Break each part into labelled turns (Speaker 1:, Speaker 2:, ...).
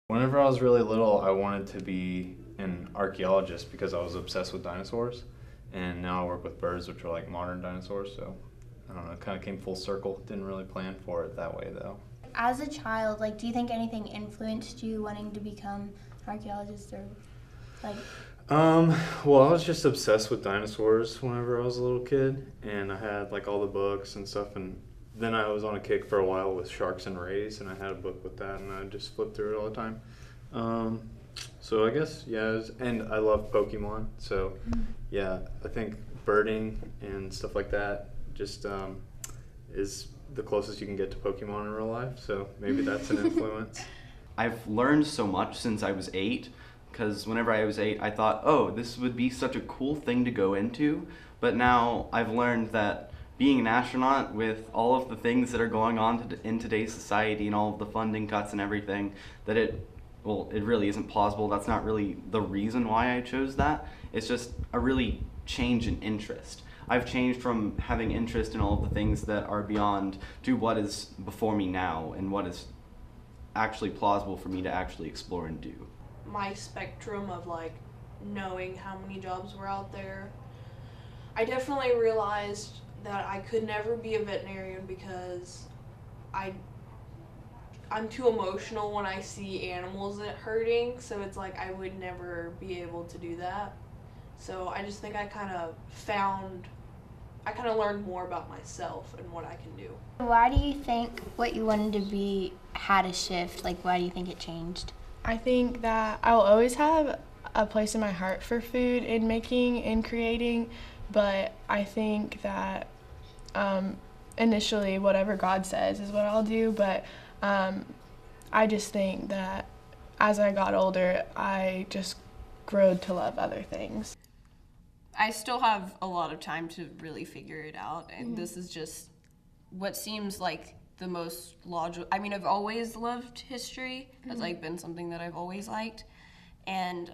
Speaker 1: Whenever I was really little, I wanted to be an archaeologist because I was obsessed with dinosaurs. And now I work with birds, which are like modern dinosaurs. So I don't know, it kind of came full circle. Didn't really plan for it that way though.
Speaker 2: As a child, like, do you think anything influenced you wanting to become an archaeologist or, like,
Speaker 1: Well, I was just obsessed with dinosaurs whenever I was a little kid, and I had like all the books and stuff. And then I was on a kick for a while with sharks and rays, and I had a book with that, and I just flipped through it all the time. Um, so I guess yeah, and I love Pokemon. So yeah, I think birding and stuff like that just is the closest you can get to Pokemon in real life. So maybe that's an influence.
Speaker 3: I've learned so much since I was 8, because whenever I was 8, I thought, oh, this would be such a cool thing to go into. But now I've learned that being an astronaut, with all of the things that are going on in today's society and all of the funding cuts and everything, that it really isn't plausible. That's not really the reason why I chose that. It's just a really change in interest. I've changed from having interest in all of the things that are beyond to what is before me now and what is actually plausible for me to actually explore and do.
Speaker 4: My spectrum of like knowing how many jobs were out there, I definitely realized that I could never be a veterinarian because I'm too emotional when I see animals hurting, so it's like I would never be able to do that. So I just think I kind of learned more about myself and what I can do.
Speaker 2: why do you think what you wanted to be had a shift? Like, why do you think it changed?
Speaker 5: I think that I will always have a place in my heart for food and making and creating, but I think that initially whatever God says is what I'll do, but I just think that as I got older, I just grew to love other things.
Speaker 6: I still have a lot of time to really figure it out, and this is just what seems like the most logical. I mean, I've always loved history. It's like been something that I've always liked, and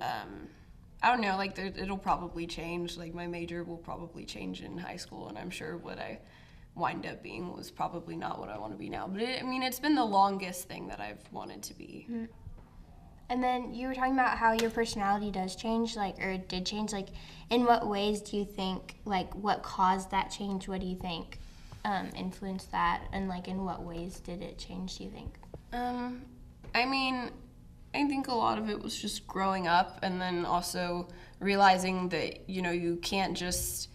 Speaker 6: I don't know, like it'll probably change. Like my major will probably change in high school, and I'm sure what I wind up being was probably not what I want to be now. But I mean, it's been the longest thing that I've wanted to be.
Speaker 2: And then you were talking about how your personality does change, like, or it did change. Like, in what ways do you think, like, what caused that change? What do you think influenced that? And, like, in what ways did it change, do you think?
Speaker 6: I mean, I think a lot of it was just growing up, and then also realizing that, you know, you can't just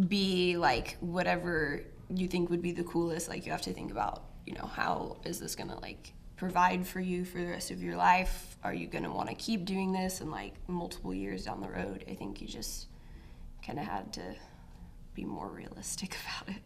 Speaker 6: be like whatever you think would be the coolest. Like, you have to think about, you know, how is this gonna like provide for you for the rest of your life? Are you gonna want to keep doing this in like multiple years down the road? I think you just kind of had to be more realistic about it.